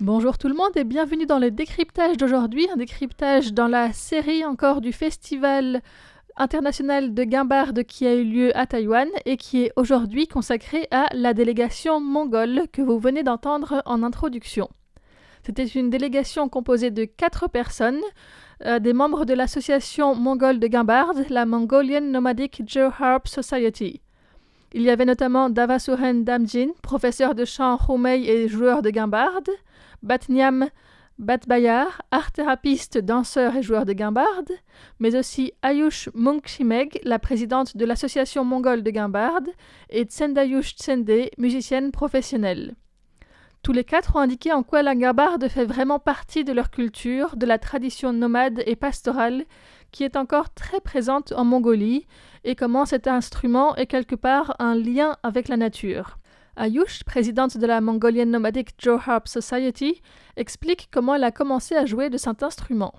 Bonjour tout le monde et bienvenue dans le décryptage d'aujourd'hui, un décryptage dans la série encore du Festival international de guimbarde qui a eu lieu à Taïwan et qui est aujourd'hui consacré à la délégation mongole que vous venez d'entendre en introduction. C'était une délégation composée de 4 personnes, des membres de l'association mongole de guimbarde, la Mongolian Nomadic Geoharp Society. Il y avait notamment Davasuren Damjin, professeur de chant Houmei et joueur de guimbarde, Batniam Batbayar, art-thérapeute, danseur et joueur de guimbarde, mais aussi Ayush Mungshimeg, la présidente de l'association mongole de guimbarde, et Tsendayush Tsende, musicienne professionnelle. Tous les 4 ont indiqué en quoi la guimbarde fait vraiment partie de leur culture, de la tradition nomade et pastorale qui est encore très présente en Mongolie et comment cet instrument est quelque part un lien avec la nature. Ayush, présidente de la Mongolian Nomadic Geoharp Society, explique comment elle a commencé à jouer de cet instrument.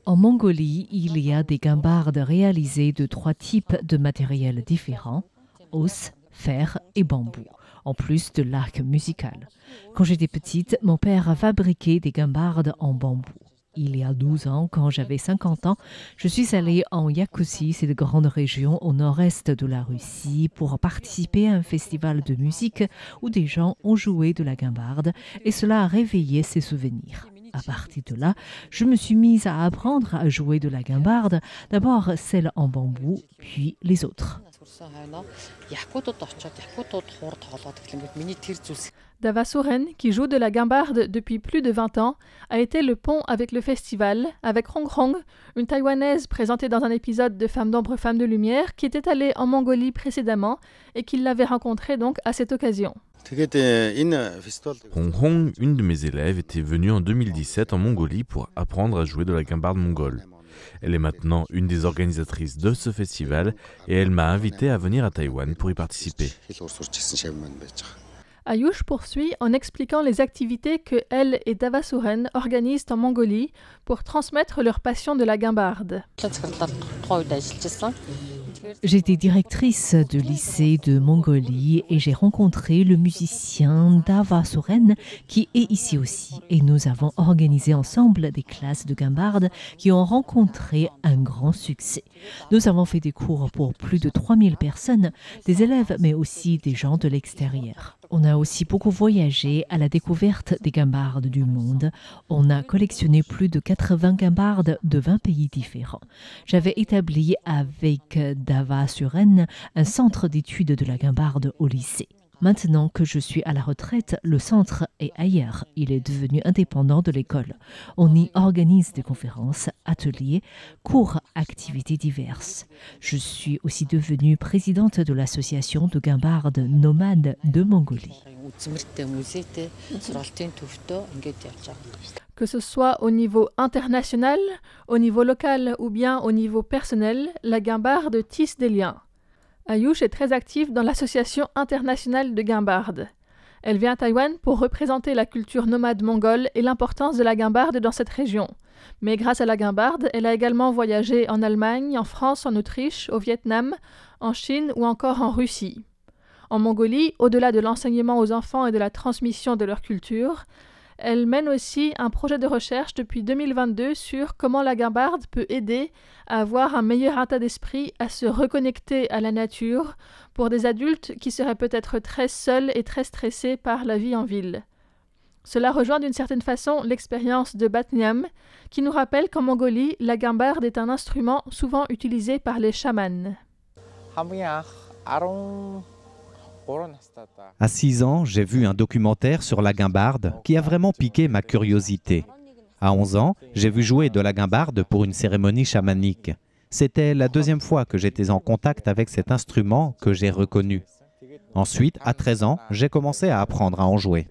En Mongolie, il y a des guimbardes réalisées de 3 types de matériel différents, os, fer et bambou, en plus de l'arc musical. Quand j'étais petite, mon père a fabriqué des guimbardes en bambou. Il y a 12 ans, quand j'avais 50 ans, je suis allée en Iakoutie, c'est une grande région au nord-est de la Russie, pour participer à un festival de musique où des gens ont joué de la guimbarde et cela a réveillé ses souvenirs. À partir de là, je me suis mise à apprendre à jouer de la guimbarde, d'abord celle en bambou, puis les autres. Davasuren, qui joue de la guimbarde depuis plus de 20 ans, a été le pont avec le festival, avec Hong Hong, une Taïwanaise présentée dans un épisode de Femmes d'ombre, Femmes de lumière, qui était allée en Mongolie précédemment et qui l'avait rencontrée donc à cette occasion. Hong Hong, une de mes élèves, était venue en 2017 en Mongolie pour apprendre à jouer de la guimbarde mongole. Elle est maintenant une des organisatrices de ce festival et elle m'a invité à venir à Taïwan pour y participer. Ayush poursuit en expliquant les activités que elle et Davasuren organisent en Mongolie pour transmettre leur passion de la guimbarde. J'étais directrice de lycée de Mongolie et j'ai rencontré le musicien Davasuren qui est ici aussi. Et nous avons organisé ensemble des classes de guimbarde qui ont rencontré un grand succès. Nous avons fait des cours pour plus de 3000 personnes, des élèves mais aussi des gens de l'extérieur. On a aussi beaucoup voyagé à la découverte des guimbardes du monde. On a collectionné plus de 80 guimbardes de 20 pays différents. J'avais établi avec Davasuren un centre d'études de la guimbarde au lycée. Maintenant que je suis à la retraite, le centre est ailleurs. Il est devenu indépendant de l'école. On y organise des conférences, ateliers, cours, activités diverses. Je suis aussi devenue présidente de l'association de guimbarde nomade de Mongolie. Que ce soit au niveau international, au niveau local ou bien au niveau personnel, la guimbarde tisse des liens. Ayush est très active dans l'association internationale de guimbarde. Elle vient à Taïwan pour représenter la culture nomade mongole et l'importance de la guimbarde dans cette région. Mais grâce à la guimbarde, elle a également voyagé en Allemagne, en France, en Autriche, au Vietnam, en Chine ou encore en Russie. En Mongolie, au-delà de l'enseignement aux enfants et de la transmission de leur culture, elle mène aussi un projet de recherche depuis 2022 sur comment la guimbarde peut aider à avoir un meilleur état d'esprit, à se reconnecter à la nature pour des adultes qui seraient peut-être très seuls et très stressés par la vie en ville. Cela rejoint d'une certaine façon l'expérience de Batniam, qui nous rappelle qu'en Mongolie, la guimbarde est un instrument souvent utilisé par les chamans. À 6 ans, j'ai vu un documentaire sur la guimbarde qui a vraiment piqué ma curiosité. À 11 ans, j'ai vu jouer de la guimbarde pour une cérémonie chamanique. C'était la 2e fois que j'étais en contact avec cet instrument que j'ai reconnu. Ensuite, à 13 ans, j'ai commencé à apprendre à en jouer.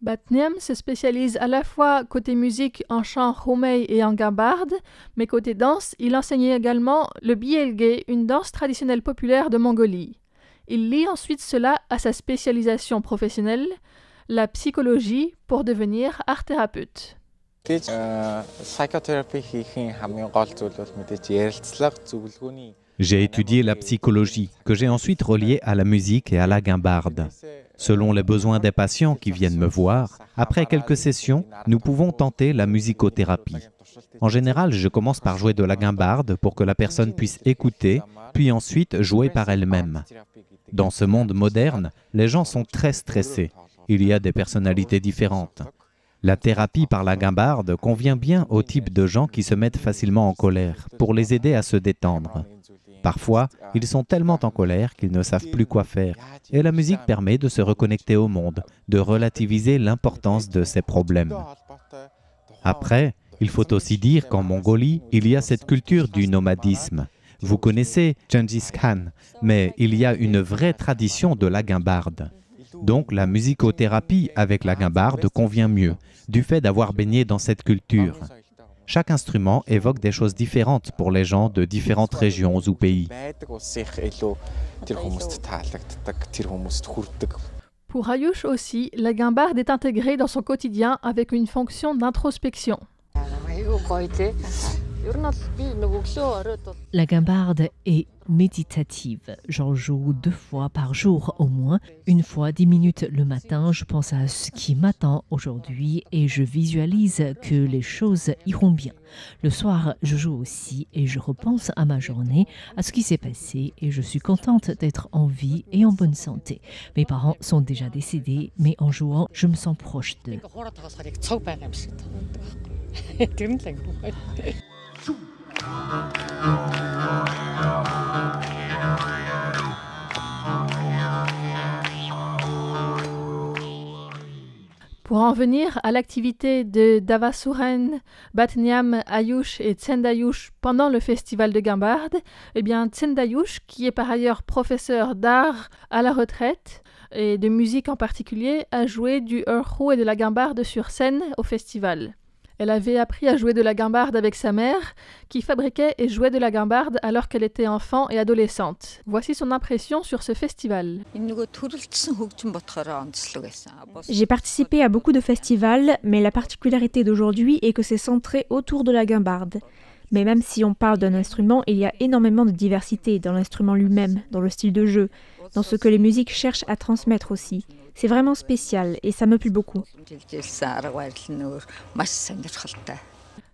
Batniam se spécialise à la fois côté musique en chant Houmei et en guimbarde, mais côté danse, il enseignait également le bielge, une danse traditionnelle populaire de Mongolie. Il lie ensuite cela à sa spécialisation professionnelle, la psychologie, pour devenir art-thérapeute. J'ai étudié la psychologie, que j'ai ensuite reliée à la musique et à la guimbarde. Selon les besoins des patients qui viennent me voir, après quelques sessions, nous pouvons tenter la musicothérapie. En général, je commence par jouer de la guimbarde pour que la personne puisse écouter, puis ensuite jouer par elle-même. Dans ce monde moderne, les gens sont très stressés. Il y a des personnalités différentes. La thérapie par la guimbarde convient bien au type de gens qui se mettent facilement en colère, pour les aider à se détendre. Parfois, ils sont tellement en colère qu'ils ne savent plus quoi faire. Et la musique permet de se reconnecter au monde, de relativiser l'importance de ces problèmes. Après, il faut aussi dire qu'en Mongolie, il y a cette culture du nomadisme. Vous connaissez Gengis Khan, mais il y a une vraie tradition de la guimbarde. Donc la musicothérapie avec la guimbarde convient mieux, du fait d'avoir baigné dans cette culture. Chaque instrument évoque des choses différentes pour les gens de différentes régions ou pays. Pour Ayush aussi, la guimbarde est intégrée dans son quotidien avec une fonction d'introspection. La guimbarde est méditative. J'en joue 2 fois par jour au moins. Une fois 10 minutes le matin, je pense à ce qui m'attend aujourd'hui et je visualise que les choses iront bien. Le soir, je joue aussi et je repense à ma journée, à ce qui s'est passé et je suis contente d'être en vie et en bonne santé. Mes parents sont déjà décédés, mais en jouant, je me sens proche d'eux. Pour en venir à l'activité de Davasuren, Batniam, Ayush et Tsendayush pendant le festival de guimbarde, eh bien Tsendayush, qui est par ailleurs professeur d'art à la retraite et de musique en particulier, a joué du erhu et de la guimbarde sur scène au festival. Elle avait appris à jouer de la guimbarde avec sa mère, qui fabriquait et jouait de la guimbarde alors qu'elle était enfant et adolescente. Voici son impression sur ce festival. J'ai participé à beaucoup de festivals, mais la particularité d'aujourd'hui est que c'est centré autour de la guimbarde. Mais même si on parle d'un instrument, il y a énormément de diversité dans l'instrument lui-même, dans le style de jeu, dans ce que les musiques cherchent à transmettre aussi. C'est vraiment spécial et ça me plaît beaucoup.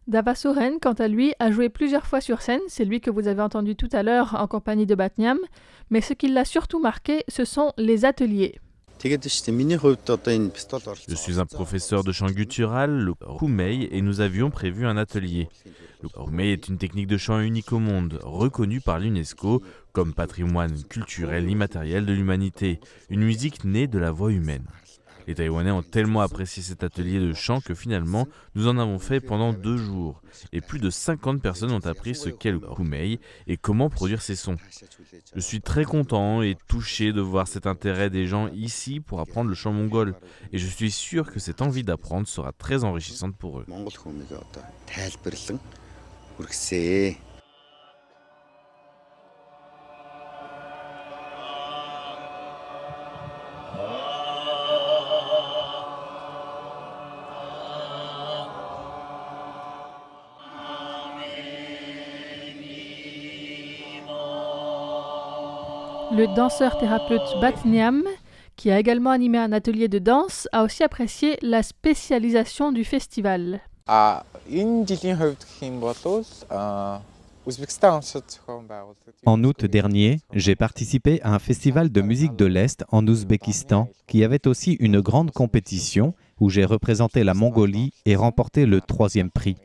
Davasuren, quant à lui, a joué plusieurs fois sur scène, c'est lui que vous avez entendu tout à l'heure en compagnie de Batniam, mais ce qui l'a surtout marqué, ce sont les ateliers. Je suis un professeur de chant guttural, le rumei, et nous avions prévu un atelier. Le rumei est une technique de chant unique au monde, reconnue par l'UNESCO comme patrimoine culturel immatériel de l'humanité, une musique née de la voix humaine. Les Taïwanais ont tellement apprécié cet atelier de chant que finalement, nous en avons fait pendant 2 jours. Et plus de 50 personnes ont appris ce qu'est le rumei et comment produire ces sons. Je suis très content et touché de voir cet intérêt des gens ici pour apprendre le chant mongol. Et je suis sûr que cette envie d'apprendre sera très enrichissante pour eux. Le danseur-thérapeute Batniam, qui a également animé un atelier de danse, a aussi apprécié la spécialisation du festival. En août dernier, j'ai participé à un festival de musique de l'Est en Ouzbékistan qui avait aussi une grande compétition où j'ai représenté la Mongolie et remporté le 3e prix.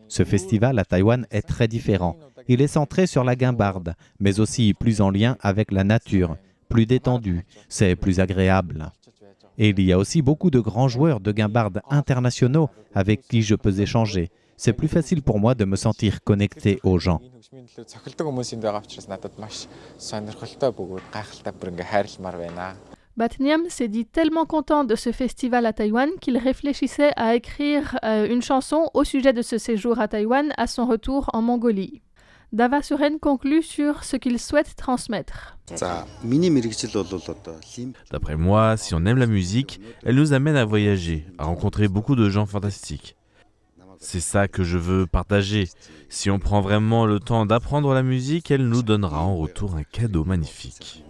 Ce festival à Taïwan est très différent. Il est centré sur la guimbarde, mais aussi plus en lien avec la nature, plus détendu, c'est plus agréable. Et il y a aussi beaucoup de grands joueurs de guimbarde internationaux avec qui je peux échanger. C'est plus facile pour moi de me sentir connecté aux gens. Batniam s'est dit tellement content de ce festival à Taïwan qu'il réfléchissait à écrire une chanson au sujet de ce séjour à Taïwan à son retour en Mongolie. Davasuren conclut sur ce qu'il souhaite transmettre. D'après moi, si on aime la musique, elle nous amène à voyager, à rencontrer beaucoup de gens fantastiques. C'est ça que je veux partager. Si on prend vraiment le temps d'apprendre la musique, elle nous donnera en retour un cadeau magnifique.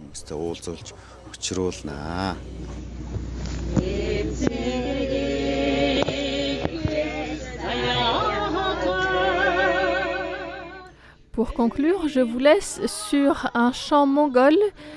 Pour conclure, je vous laisse sur un chant mongol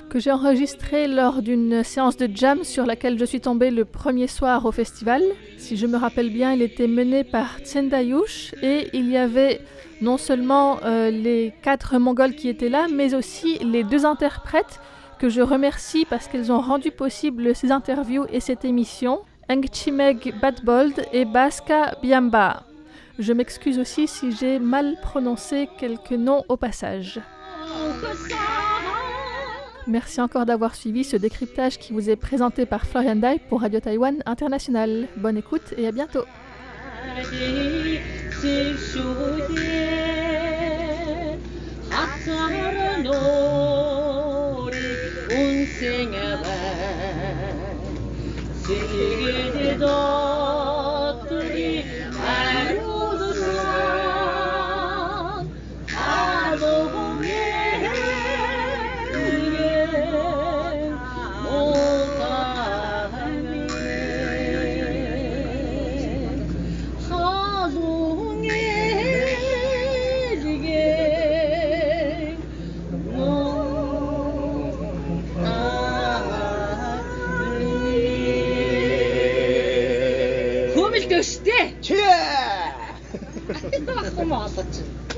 que j'ai enregistré lors d'une séance de jam sur laquelle je suis tombée le premier soir au festival. Si je me rappelle bien, il était mené par Tsendayush et il y avait non seulement les 4 Mongols qui étaient là, mais aussi les 2 interprètes que je remercie parce qu'elles ont rendu possible ces interviews et cette émission, Engchimeg Batbold et Baska Biamba. Je m'excuse aussi si j'ai mal prononcé quelques noms au passage. Merci encore d'avoir suivi ce décryptage qui vous est présenté par Florian Dai pour Radio Taïwan International. Bonne écoute et à bientôt.して。고마웠었지.